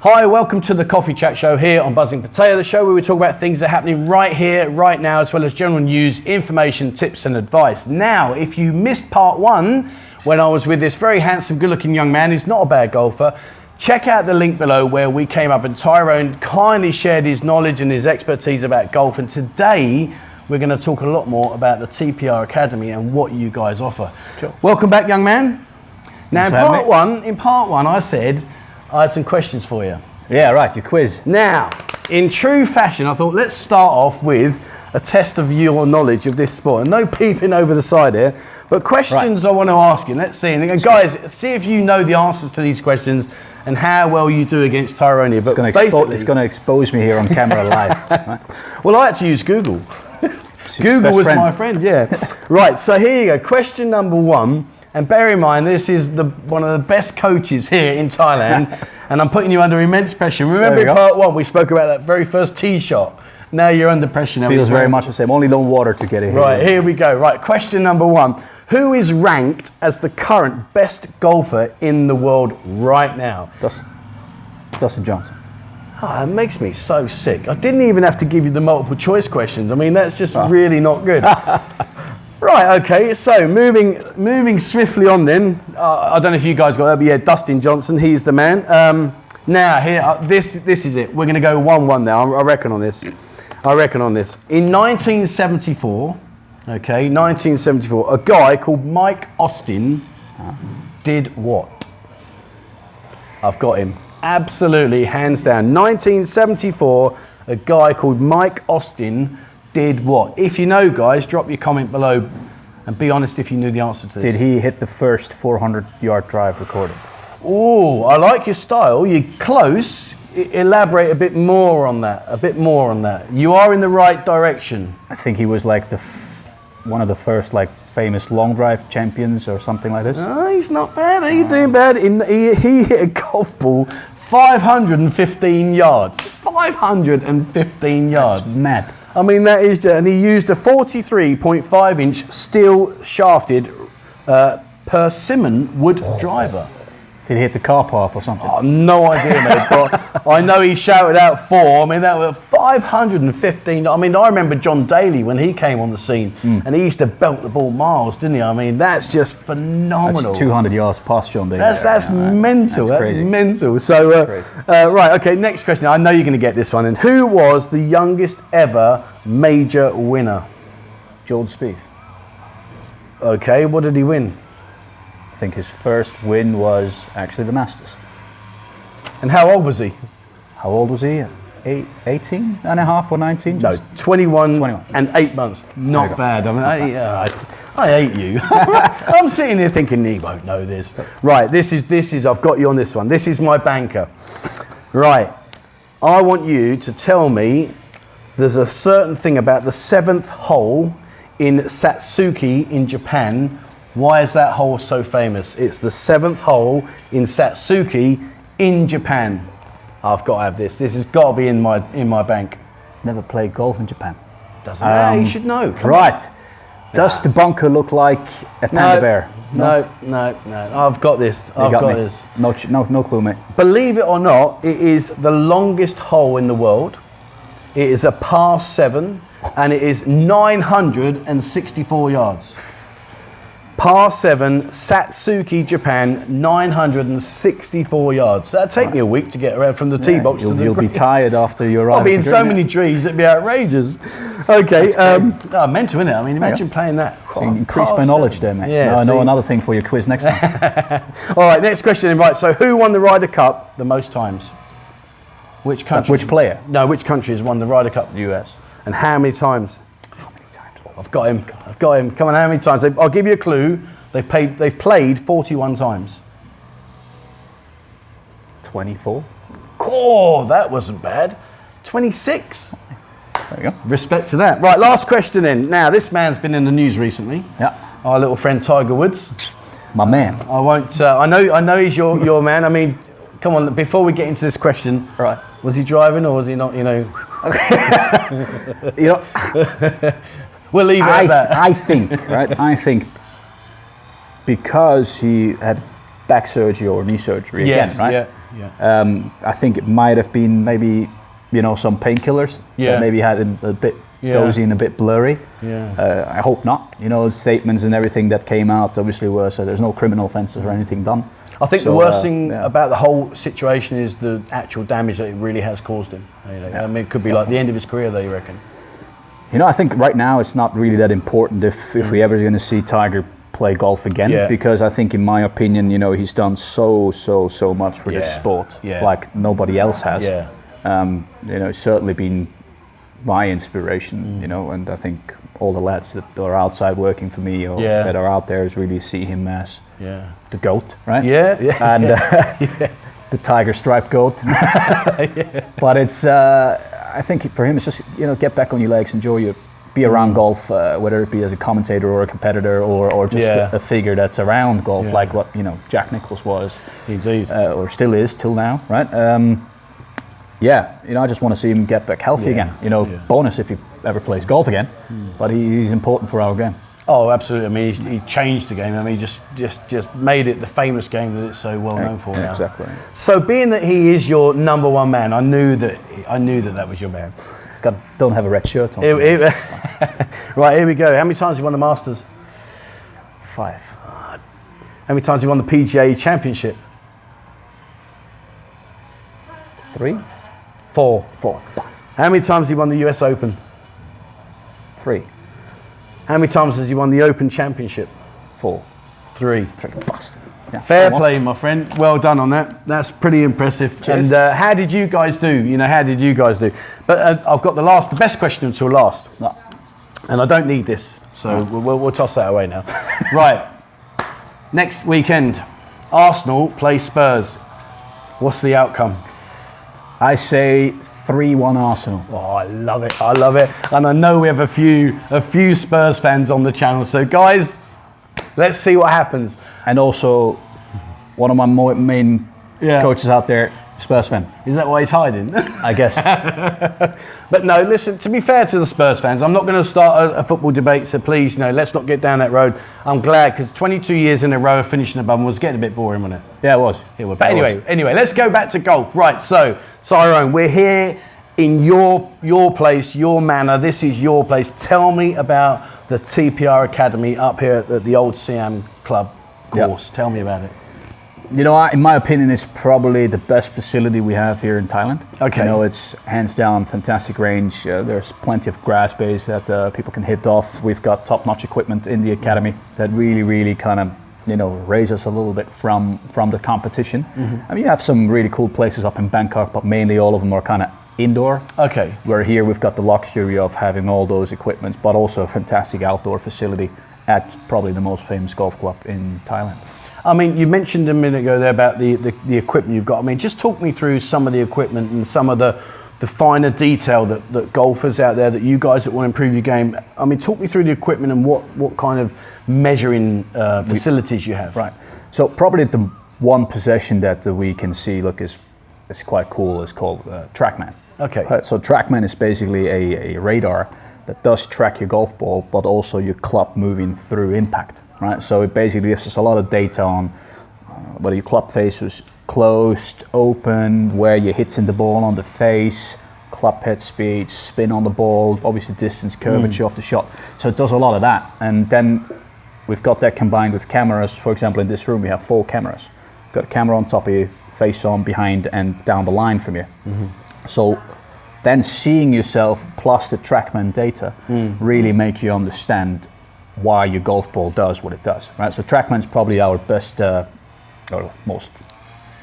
Hi, welcome to the Coffee Chat Show here on Buzzing Pattaya, the show where we talk about things that are happening right here, right now, as well as general news, information, tips and advice. Now, if you missed part one, when I was with this very handsome, good-looking young man who's not a bad golfer, check out the link below where we came up and Tyrone kindly shared his knowledge and his expertise about golf. And today, we're going to talk a lot more about the TPR Academy and what you guys offer. Sure. Welcome back, young man. Now, in part one, I said I had some questions for you. Yeah, right, your quiz. Now, in true fashion, I thought let's start off with a test of your knowledge of this sport. And no peeping over the side here, but questions I want to ask you. Let's see. And guys, see if you know the answers to these questions and how well you do against Tyrone. But it's going to expose me here on camera live. Right? Well, I had to use Google. Google was my friend, yeah. Right, so here you go. Question number one. And bear in mind, this is one of the best coaches here in Thailand, and I'm putting you under immense pressure. Remember in part one, we spoke about that very first tee shot. Now you're under pressure. Now feels very much the same, only no water to get it here. Right, here we go. Right, question number one. Who is ranked as the current best golfer in the world right now? Dustin Johnson. Oh, it makes me so sick. I didn't even have to give you the multiple choice questions. I mean, that's just really not good. Right, okay, so moving swiftly on then. I don't know if you guys got that, but yeah, Dustin Johnson, he's the man. Now, here, this is it. We're going to go 1-1 now, I reckon on this. In 1974, okay, 1974, a guy called Mike Austin did what? I've got him. Absolutely, hands down. 1974, a guy called Mike Austin did what? If you know, guys, drop your comment below and be honest if you knew the answer to this. Did he hit the first 400-yard drive recorded? Oh, I like your style. You're close. Elaborate a bit more on that. You are in the right direction. I think he was like one of the first famous long drive champions or something like this. Oh, he's not bad. Are you doing bad? He hit a golf ball 515 yards. 515 yards. That's mad. I mean, that is, and he used a 43.5-inch steel shafted persimmon wood driver. Did he hit the car path or something? Oh, no idea, mate. But I know he shouted out 4. I mean, that was 515. I mean, I remember John Daly when he came on the scene, and he used to belt the ball miles, didn't he? I mean, that's just phenomenal. That's 200 yards past John Daly. That's mental. That's crazy. Mental. So, right, okay. Next question. I know you're going to get this one. And who was the youngest ever major winner? Jordan Spieth. Okay. What did he win? I think his first win was actually the Masters. And how old was he? How old was he? 18 and a half or 19? No, 21 and 8 months. Not bad. I mean, I hate you. I'm sitting here thinking he won't know this. Right, this is. I've got you on this one. This is my banker. Right, I want you to tell me. There's a certain thing about the 7th hole in Satsuki in Japan. Why is that hole so famous? It's the 7th hole in Satsuki in Japan. I've got to have this. This has got to be in my bank. Never played golf in Japan. Doesn't matter. You should know. Come on. Does the bunker look like a panda bear? No. I've got this. I've got this. No clue, mate. Believe it or not, it is the longest hole in the world. It is a par 7, and it is 964 yards. Par 7, Satsuki, Japan, 964 yards. That'd take me a week to get around from the tee box to the green. You'll be tired after you arrive. I'll be in so many trees, it'd be outrageous. Okay, mental, isn't it? I mean, imagine playing that. Increase my knowledge there, mate. Yeah, I know another thing for your quiz next time. All right, next question. Right, so who won the Ryder Cup the most times? Which country? Which player? No, which country has won the Ryder Cup? The US. And how many times? I've got him. Come on, how many times? I'll give you a clue. They've played 41 times. 24. Oh, that wasn't bad. 26. There you go. Respect to that. Right, last question then. Now, this man's been in the news recently. Yeah. Our little friend Tiger Woods. My man. I won't. I know he's your man. I mean, come on. Before we get into this question, right? Was he driving or was he not? You know. We'll leave it at that. I think because he had back surgery or knee surgery again, right? Yeah. I think it might have been maybe, some painkillers that maybe had him a bit dozy and a bit blurry. I hope not. Statements and everything that came out obviously were so there's no criminal offences or anything done. I think the worst thing about the whole situation is the actual damage that it really has caused him. I mean, it could be like the end of his career, though, you reckon? I think right now it's not really that important if we ever going to see Tiger play golf again, because I think, in my opinion, he's done so much for this sport, like nobody else has. It's certainly been my inspiration, and I think all the lads that are outside working for me or that are out there is really see him as the GOAT, right? And the Tiger Stripe GOAT. But it's, I think for him it's just, get back on your legs, be around golf, whether it be as a commentator or a competitor or just a figure that's around golf, like what, Jack Nicklaus was. Indeed. Or still is till now, right? I just want to see him get back healthy again. Bonus if he ever plays golf again, but he's important for our game. Oh, absolutely. I mean, he changed the game. I mean, he just made it the famous game that it's so well known for now. Exactly. So, being that he is your number one man, I knew that was your man. Don't have a red shirt on. Right, here we go. How many times have you won the Masters? 5. How many times have you won the PGA Championship? 3. 4. Bust. How many times have you won the US Open? 3. How many times has he won the Open Championship? 4. 3. Bust. Yeah, Fair play, my friend. Well done on that. That's pretty impressive. Cheers. And how did you guys do? But I've got the best question until last. No. And I don't need this, so we'll toss that away now. Right. Next weekend, Arsenal play Spurs. What's the outcome? I say 3-1 Arsenal. Oh, I love it. And I know we have a few Spurs fans on the channel. So guys, let's see what happens. And also, one of my main coaches out there, Spurs fan. Is that why he's hiding? I guess. But no, listen, to be fair to the Spurs fans, I'm not going to start a football debate, so please, let's not get down that road. I'm glad, because 22 years in a row of finishing above was getting a bit boring, wasn't it? Yeah, it was. But anyway, let's go back to golf. Right, so, Tyrone, we're here in your place, your manor. This is your place. Tell me about the TPR Academy up here at the old Siam Club course. Tell me about it. In my opinion, it's probably the best facility we have here in Thailand. Okay. It's hands down fantastic range. There's plenty of grass base that people can hit off. We've got top-notch equipment in the academy that really kind of, raise us a little bit from the competition. I mean, you have some really cool places up in Bangkok, but mainly all of them are kind of indoor. Okay. Where here we've got the luxury of having all those equipments, but also a fantastic outdoor facility at probably the most famous golf club in Thailand. I mean, you mentioned a minute ago there about the equipment you've got. I mean, just talk me through some of the equipment and some of the finer detail that golfers out there, that you guys that want to improve your game. I mean, talk me through the equipment and what kind of measuring facilities you have. Right. So probably the one possession that we can see, is quite cool, is called TrackMan. Okay. Right, so TrackMan is basically a radar that does track your golf ball, but also your club moving through impact. Right, so it basically gives us a lot of data on whether your club face was closed, open, where your hits in the ball on the face, club head speed, spin on the ball, obviously distance, curvature of the shot. So it does a lot of that. And then we've got that combined with cameras. For example, in this room we have 4 cameras. We've got a camera on top of you, face on, behind, and down the line from you. So then seeing yourself plus the TrackMan data really make you understand why your golf ball does what it does, right? So TrackMan's probably our best or most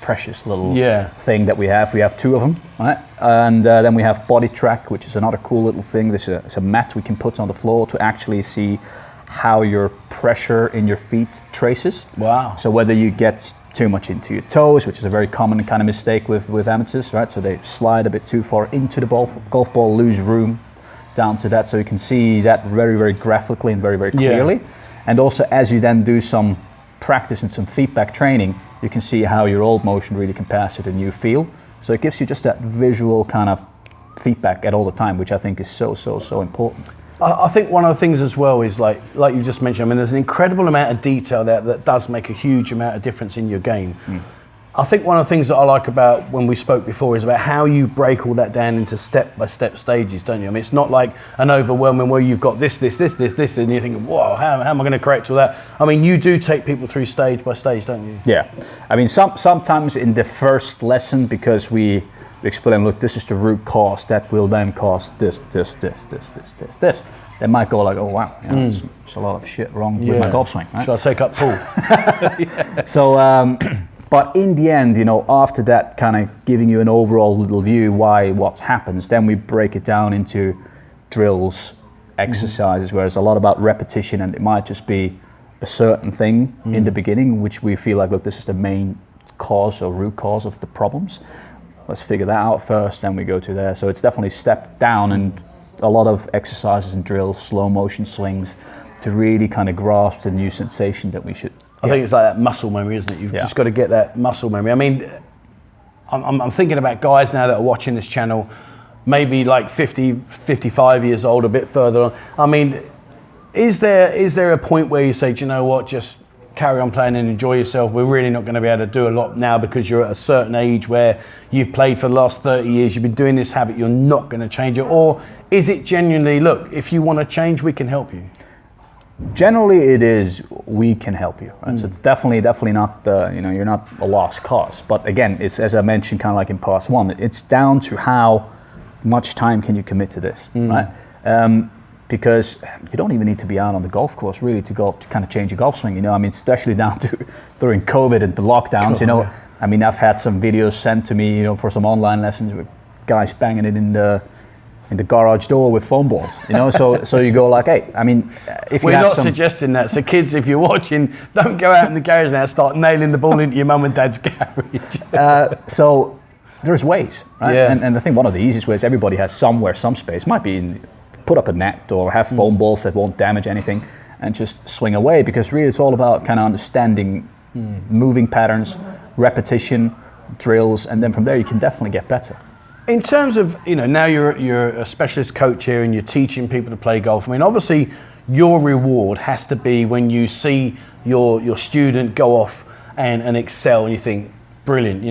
precious little thing that we have. We have 2 of them, right? And then we have Body Track, which is another cool little thing. It's a mat we can put on the floor to actually see how your pressure in your feet traces. Wow. So whether you get too much into your toes, which is a very common kind of mistake with amateurs, right? So they slide a bit too far into the golf ball, lose room down to that, so you can see that very graphically and very clearly. And also, as you then do some practice and some feedback training, you can see how your old motion really compares to the new feel. So it gives you just that visual kind of feedback at all the time, which I think is so important. I think one of the things as well is like you just mentioned, I mean, there's an incredible amount of detail there that does make a huge amount of difference in your game. I think one of the things that I like about when we spoke before is about how you break all that down into step-by-step stages, don't you? I mean, it's not like an overwhelming where you've got this, and you're thinking, whoa, how am I going to correct all that? I mean, you do take people through stage by stage, don't you? Yeah. I mean, sometimes in the first lesson, because we explain, look, this is the root cause that will then cause this. They might go like, oh wow, there's a lot of shit wrong with my golf swing, right? Should I take up pool? So, but in the end, after that kind of giving you an overall little view what happens, then we break it down into drills, exercises, where it's a lot about repetition, and it might just be a certain thing in the beginning, which we feel like, look, this is the main cause or root cause of the problems. Let's figure that out first, then we go to there. So it's definitely step down and a lot of exercises and drills, slow motion swings, to really kind of grasp the new sensation that we should. I think it's like that muscle memory, isn't it? You've just got to get that muscle memory. I mean, I'm thinking about guys now that are watching this channel, maybe like 50, 55 years old, a bit further on. I mean, is there a point where you say, do you know what, just carry on playing and enjoy yourself? We're really not going to be able to do a lot now because you're at a certain age where you've played for the last 30 years, you've been doing this habit, you're not going to change it? Or is it genuinely, look, if you want to change, we can help you? Generally, it is, we can help you. Right? So it's definitely not, you're not a lost cause. But again, it's, as I mentioned, kind of like in part one, it's down to how much time can you commit to this, right? Because you don't even need to be out on the golf course really to kind of change your golf swing. I mean, especially down to during COVID and the lockdowns. I mean, I've had some videos sent to me, for some online lessons with guys banging it in the garage door with foam balls, so you go like, hey, I mean, if we're not suggesting that. So kids, if you're watching, don't go out in the garage now and start nailing the ball into your mum and dad's garage. So there's ways, right? Yeah. And I think one of the easiest ways, everybody has somewhere, some space, might be put up a net or have foam balls that won't damage anything and just swing away, because really it's all about kind of understanding moving patterns, repetition, drills, and then from there you can definitely get better. In terms of, now you're a specialist coach here and you're teaching people to play golf. I mean, obviously your reward has to be when you see your student go off and excel and you think, brilliant,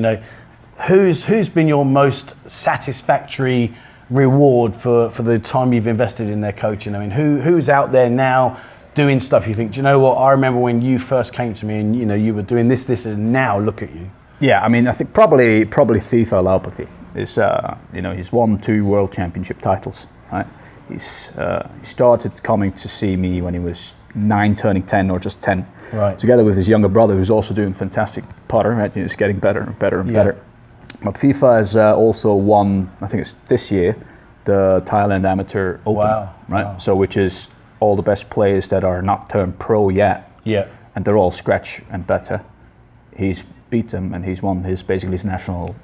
who's been your most satisfactory reward for the time you've invested in their coaching? I mean, who's out there now doing stuff you think, do you know what, I remember when you first came to me and you were doing this, and now look at you. Yeah, I mean, I think probably FIFA Laupaki is, he's won 2 world championship titles, right? He started coming to see me when he was 9, turning 10 or just 10, right? Together with his younger brother, who's also doing fantastic putter, right? He's getting better and better and better. But FIFA has also won, I think it's this year, the Thailand Amateur Open, right? Wow. So which is all the best players that are not turned pro yet, and they're all scratch and better. He's beat them and he's won his national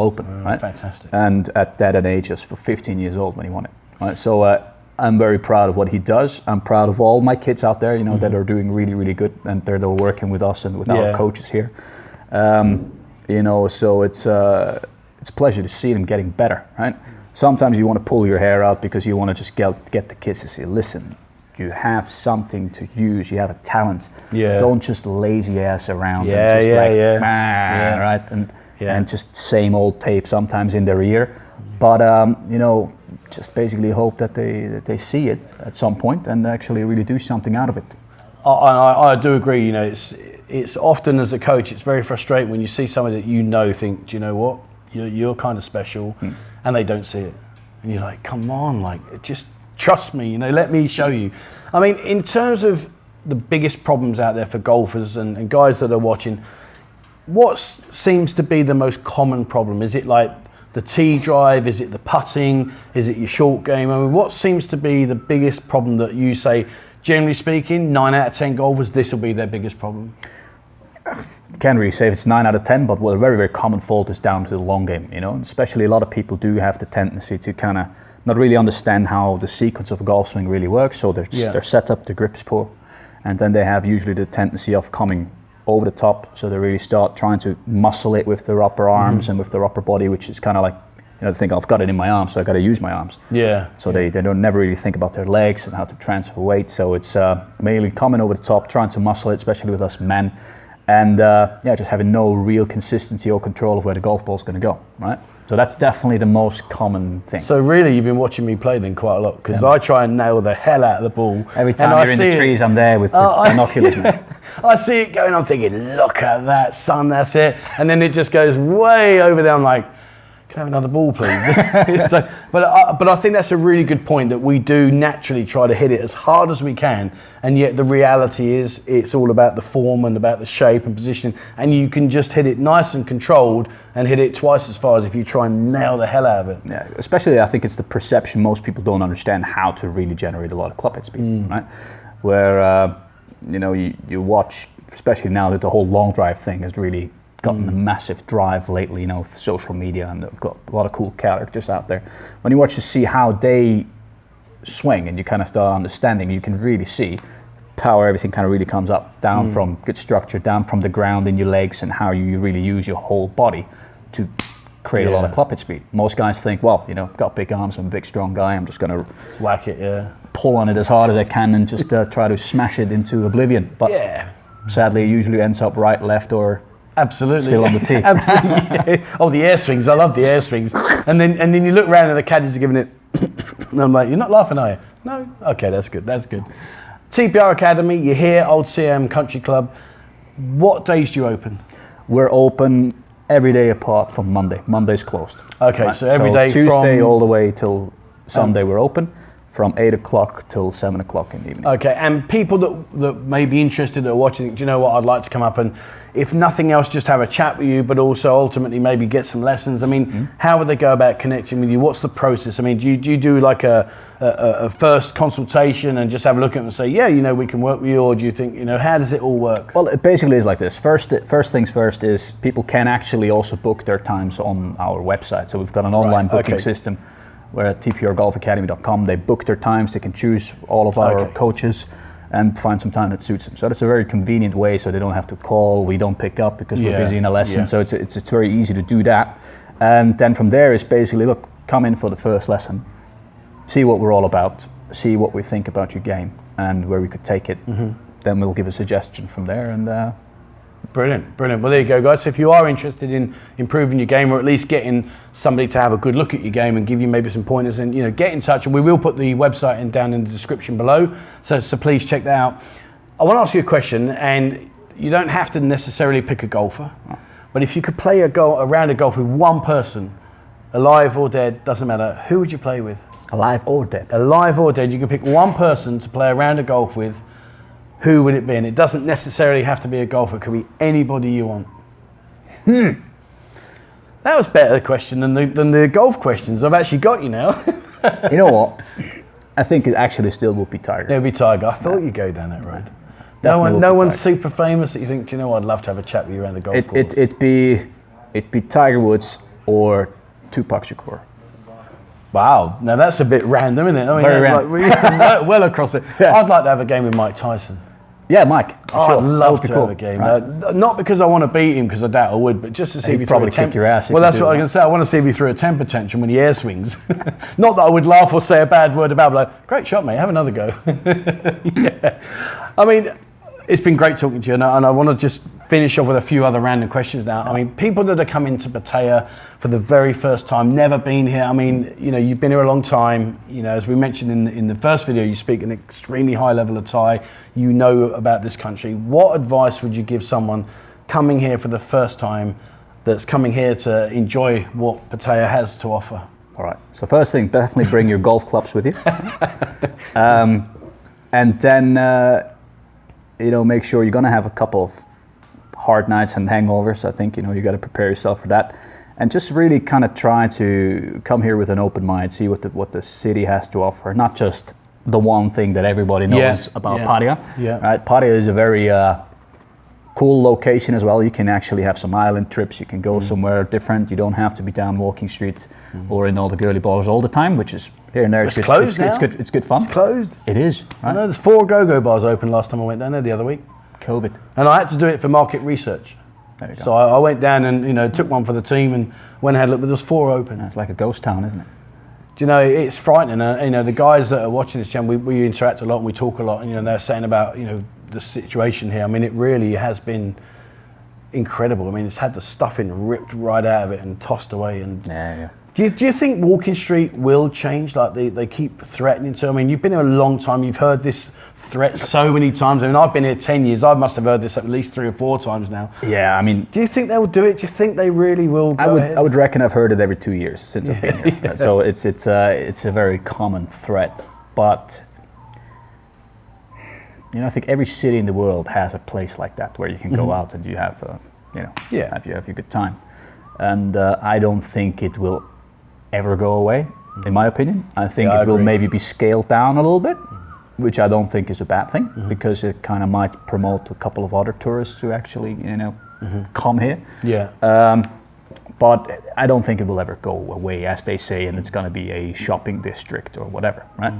Open, right? Fantastic. And at that age, just for 15 years old when he won it, right? So I'm very proud of what he does. I'm proud of all my kids out there, that are doing really, really good, and they're working with us and with our coaches here. So it's a pleasure to see them getting better, right? Sometimes you want to pull your hair out because you want to just get the kids to say, listen, you have something to use, you have a talent. Don't just lazy ass around and just right? And just same old tape sometimes in their ear. But just basically hope that they see it at some point and actually really do something out of it. I do agree. It's often as a coach, it's very frustrating when you see somebody that think, do you know what, you're kind of special, and they don't see it, and you're like, come on, just trust me, let me show you. I mean, in terms of the biggest problems out there for golfers and guys that are watching, what seems to be the most common problem? Is it like the tee drive? Is it the putting? Is it your short game? I mean, what seems to be the biggest problem that you say, generally speaking, 9 out of 10 golfers, this will be their biggest problem? Can't really say if it's 9 out of 10, but a very, very common fault is down to the long game, Especially a lot of people do have the tendency to kind of not really understand how the sequence of a golf swing really works. So they're set up, the grip is poor, and then they have usually the tendency of coming over the top. So they really start trying to muscle it with their upper arms and with their upper body, which is kind of like, they think, I've got it in my arms, so I got to use my arms. So they don't never really think about their legs and how to transfer weight. So it's mainly coming over the top, trying to muscle it, especially with us men. and just having no real consistency or control of where the golf ball is going to go, right? So that's definitely the most common thing. So really, you've been watching me play then quite a lot, because I try and nail the hell out of the ball. Every time you're in the trees, I'm there with the binoculars, man. I see it going, I'm thinking, look at that, son, that's it. And then it just goes way over there. I'm like, can I have another ball, please? So, but I think that's a really good point, that we do naturally try to hit it as hard as we can, and yet the reality is it's all about the form and about the shape and position, and you can just hit it nice and controlled and hit it twice as far as if you try and nail the hell out of it. Yeah, especially I think it's the perception. Most people don't understand how to really generate a lot of club head speed, right? Where you watch, especially now that the whole long drive thing has really gotten a massive drive lately, with social media, and they've got a lot of cool characters out there. When you watch to see how they swing and you kind of start understanding, you can really see power, everything kind of really comes up, down from good structure, down from the ground in your legs, and how you really use your whole body to create a lot of club head speed. Most guys think, well, I've got big arms, I'm a big strong guy, I'm just going to whack it, pull on it as hard as I can and just try to smash it into oblivion. But sadly, it usually ends up right, left, or absolutely still on the tee. Absolutely. Oh, the air swings! I love the air swings. And then you look around and the caddies are giving it. And I'm like, you're not laughing, are you? No. Okay, that's good. That's good. TPR Academy. You're here, Old CM Country Club. What days do you open? We're open every day apart from Monday. Monday's closed. Okay, right? so every day Tuesday all the way till Sunday we're open. From 8 o'clock till 7 o'clock in the evening. Okay, and people that may be interested, that are watching, do you know what, I'd like to come up and, if nothing else, just have a chat with you, but also ultimately maybe get some lessons. I mean, how would they go about connecting with you? What's the process? I mean, do you do like a first consultation and just have a look at it and say, yeah, we can work with you, or do you think, how does it all work? Well, it basically is like this. First things first is people can actually also book their times on our website. So we've got an online booking system, where at tprgolfacademy.com they book their times. They can choose all of our coaches and find some time that suits them. So that's a very convenient way, so they don't have to call. We don't pick up because we're busy in a lesson. So it's very easy to do that. And then from there is basically, look, come in for the first lesson, see what we're all about, see what we think about your game and where we could take it. Then we'll give a suggestion from there. And Brilliant. Well, there you go, guys. So if you are interested in improving your game, or at least getting somebody to have a good look at your game and give you maybe some pointers, and get in touch. And we will put the website down in the description below. So please check that out. I want to ask you a question, and you don't have to necessarily pick a golfer, but if you could play a round of golf with one person, alive or dead, doesn't matter, who would you play with? Alive or dead? Alive or dead. You can pick one person to play a round of golf with. Who would it be? And it doesn't necessarily have to be a golfer. It could be anybody you want. That was better question than the golf questions. I've actually got you now. You know what? I think it actually still would be Tiger. It would be Tiger. I thought you'd go down that road. No one's super famous that you think, do you know what, I'd love to have a chat with you around the golf course. It'd be Tiger Woods or Tupac Shakur. Wow, now that's a bit random, isn't it? I mean, very random. Like, well across it. I'd like to have a game with Mike Tyson. Yeah, Mike. I'd love to have a game. Right. Not because I want to beat him, because I doubt I would, but just to see if he probably kick your ass. Well, that's what I can say. I want to see if he threw a temper tantrum when he air swings. Not that I would laugh or say a bad word about him. Like, great shot, mate. Have another go. I mean, it's been great talking to you, and I want to just finish off with a few other random questions now. I mean, people that are coming to Pattaya for the very first time, never been here. I mean, you've been here a long time. As we mentioned in the first video, you speak an extremely high level of Thai. You know about this country. What advice would you give someone coming here for the first time, that's coming here to enjoy what Pattaya has to offer? All right. So first thing, definitely bring your golf clubs with you, and then make sure you're gonna have a couple of hard nights and hangovers. I think you got to prepare yourself for that, and just really kind of try to come here with an open mind, see what the city has to offer, not just the one thing that everybody knows about Pattaya. Right? Pattaya is a very cool location as well. You can actually have some island trips. You can go somewhere different. You don't have to be down walking streets or in all the girly bars all the time, which is here and there. It's closed now. It's good fun. It's closed. It is. Right? I know there's 4 go-go bars open last time I went down there the other week. COVID. And I had to do it for market research. There you go. So I went down and took one for the team and went ahead and looked, but there was 4 open. It's like a ghost town, isn't it? Do you know, it's frightening. The guys that are watching this channel, we interact a lot and we talk a lot, and they're saying about the situation here. I mean, it really has been incredible. I mean, it's had the stuffing ripped right out of it and tossed away. And Yeah. do you think Walking Street will change? Like they keep threatening to. I mean, you've been here a long time. You've heard this threat so many times. I mean, I've been here 10 years. I must have heard this at least 3 or 4 times now. Yeah, I mean, do you think they will do it? Do you think they really will go ahead? I would reckon I've heard it every 2 years since I've been here. Yeah. So it's a very common threat. But I think every city in the world has a place like that where you can go out and you have have your good time. And I don't think it will ever go away, in my opinion. I think it will maybe be scaled down a little bit, which I don't think is a bad thing, because it kind of might promote a couple of other tourists to actually, come here. Yeah. But I don't think it will ever go away, as they say, and it's going to be a shopping district or whatever, right?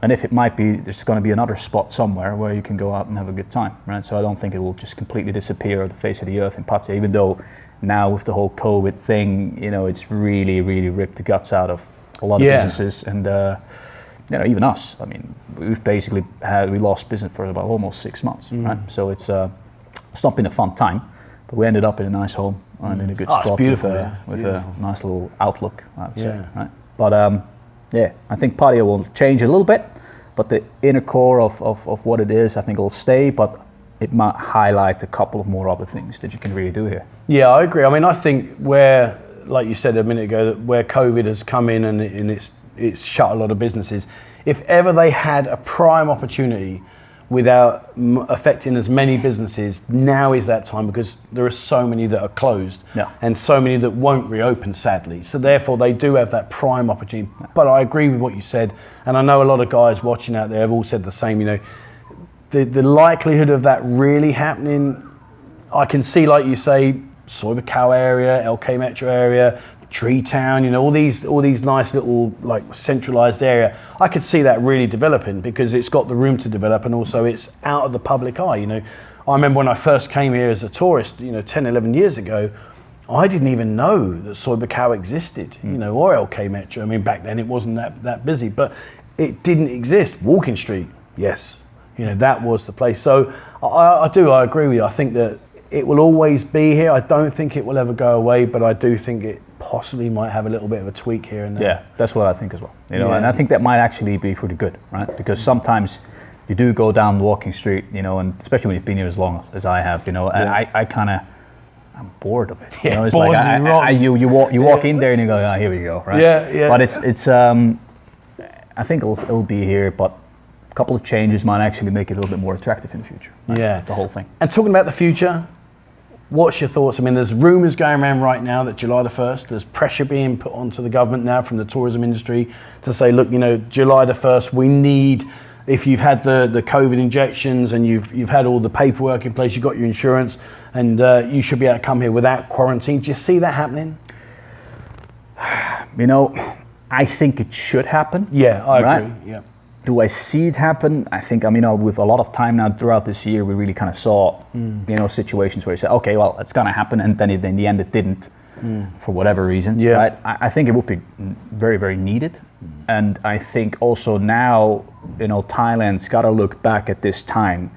And if it might be, there's going to be another spot somewhere where you can go out and have a good time, right? So I don't think it will just completely disappear off the face of the earth in Pattaya, even though now with the whole COVID thing, it's really, really ripped the guts out of a lot of businesses, and even us. I mean, we've basically we lost business for about almost 6 months, right? So it's not been a fun time, but we ended up in a nice home and in a good spot. It's beautiful, with a nice little outlook, I would say, right? But I think Pattaya will change a little bit, but the inner core of what it is, I think will stay, but it might highlight a couple of more other things that you can really do here. Yeah, I agree. I mean, I think where, like you said a minute ago, where COVID has come in and it's shut a lot of businesses, if ever they had a prime opportunity without affecting as many businesses, now is that time, because there are so many that are closed and so many that won't reopen, sadly. So therefore they do have that prime opportunity. But I agree with what you said, and I know a lot of guys watching out there have all said the same. The likelihood of that really happening, I can see, like you say, Soibakau area, LK Metro area, Tree Town, all these nice little like centralized area. I could see that really developing, because it's got the room to develop, and also it's out of the public eye. I remember when I first came here as a tourist, 10, 11 years ago, I didn't even know that Soibakau existed, or LK Metro. I mean, back then it wasn't that busy, but it didn't exist. Walking Street, yes, that was the place. So I agree with you. I think that it will always be here. I don't think it will ever go away, but I do think it possibly might have a little bit of a tweak here and there. Yeah, that's what I think as well. And I think that might actually be for the good, right? Because sometimes you do go down Walking Street, and especially when you've been here as long as I have, and I'm bored of it. It's like you walk in there and you go, here we go, right? Yeah. But it's I think it'll be here, but a couple of changes might actually make it a little bit more attractive in the future. Right? Yeah, the whole thing. And talking about the future, what's your thoughts? I mean, there's rumours going around right now that July the 1st, there's pressure being put onto the government now from the tourism industry to say, look, July the 1st, we need, if you've had the COVID injections and you've had all the paperwork in place, you've got your insurance, and you should be able to come here without quarantine. Do you see that happening? I think it should happen. Yeah, I agree. Yeah. Do I see it happen? I think, with a lot of time now throughout this year, we really kind of saw, situations where you say, okay, well, it's going to happen, and then in the end it didn't, for whatever reason. Yeah. Right? I think it would be very, very needed. And I think also now, Thailand's got to look back at this time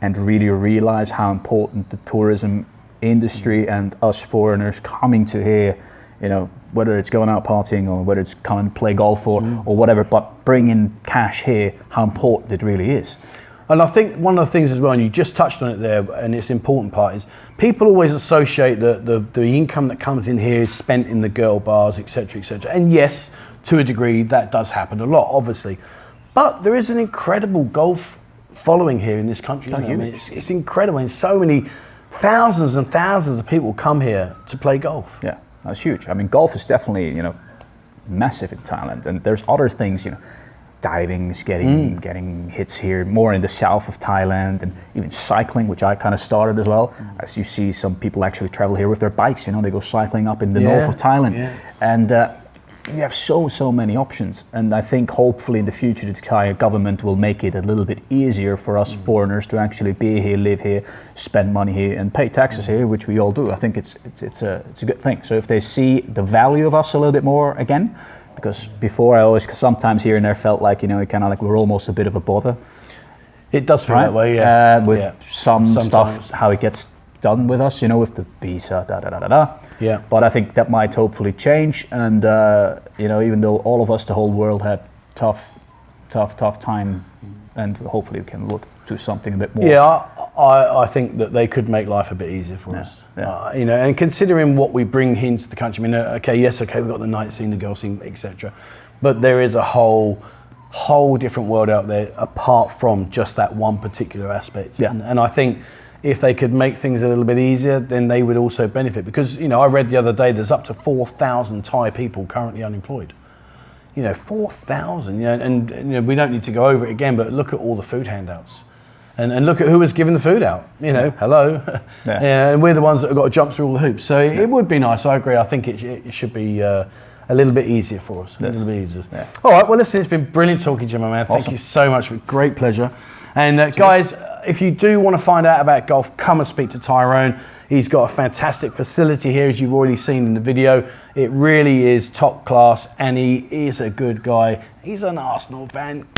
and really realize how important the tourism industry and us foreigners coming to here, whether it's going out partying or whether it's coming to play golf or whatever, but bringing cash here, how important it really is. And I think one of the things as well, and you just touched on it there, and it's important part, is people always associate the income that comes in here is spent in the girl bars, etc., etc. And yes, to a degree, that does happen a lot, obviously. But there is an incredible golf following here in this country. It's incredible, and so many thousands and thousands of people come here to play golf. Yeah. That's huge. I mean, golf is definitely, massive in Thailand, and there's other things, diving's getting hits here more in the south of Thailand, and even cycling, which I kind of started as well. As you see, some people actually travel here with their bikes. They go cycling up in the north of Thailand, and you have so many options. And I think hopefully in the future the Thai government will make it a little bit easier for us foreigners to actually be here, live here, spend money here, and pay taxes here, which we all do. I think it's a good thing. So if they see the value of us a little bit more again, because before I always sometimes here and there felt like kind of like we're almost a bit of a bother. It does feel that way, with some stuff, how it gets done with us, you know, with the visa, da. Yeah. But I think that might hopefully change, and you know, even though all of us, the whole world had tough time, and hopefully we can look to something a bit more. Yeah, I think that they could make life a bit easier for us. Yeah. You know, and considering what we bring into the country, I mean, okay, we've got the night scene, the girl scene, etc. But there is a whole different world out there apart from just that one particular aspect. Yeah. And I think if they could make things a little bit easier, then they would also benefit. Because, you know, I read the other day there's up to 4,000 Thai people currently unemployed. You know, 4,000. You know, and you know, we don't need to go over it again, but look at all the food handouts. And look at who was giving the food out. You know, hello. Yeah. And we're the ones that have got to jump through all the hoops. So it would be nice. I agree. I think it should be a little bit easier for us. A little bit easier. Yeah. All right. Well, listen, it's been brilliant talking to you, my man. Thank you so much. Great pleasure. And guys, if you do want to find out about golf, come and speak to Tyrone. He's got a fantastic facility here, as you've already seen in the video. It really is top class, and he is a good guy. He's an Arsenal fan.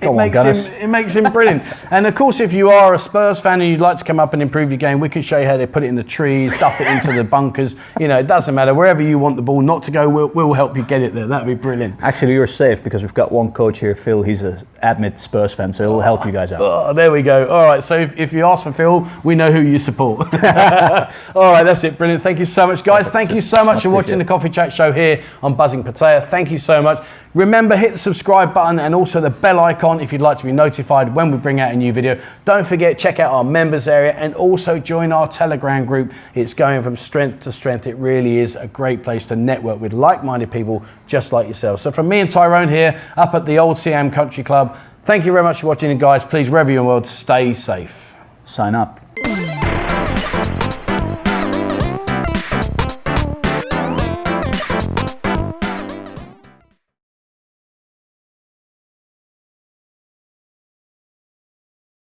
It makes him brilliant. And of course, if you are a Spurs fan and you'd like to come up and improve your game, we can show you how they put it in the trees, stuff it into the bunkers. You know, it doesn't matter. Wherever you want the ball not to go, we'll help you get it there. That'd be brilliant. Actually, you're safe because we've got one coach here, Phil. He's an admit Spurs fan, so he'll help you guys out. Oh, there we go. All right, so if you ask for Phil, we know who you support. All right, that's it. Brilliant. Thank you so much, guys. Thank you so much for watching the Coffee Chat Show here on Buzzing Pattaya. Thank you so much. Remember, hit the subscribe button and also the bell icon if you'd like to be notified when we bring out a new video. Don't forget, check out our members area and also join our Telegram group. It's going from strength to strength. It really is a great place to network with like-minded people just like yourself. So from me and Tyrone here up at the Old Siam Country Club, thank you very much for watching, and guys, please, wherever you're in the world, stay safe. Sign up.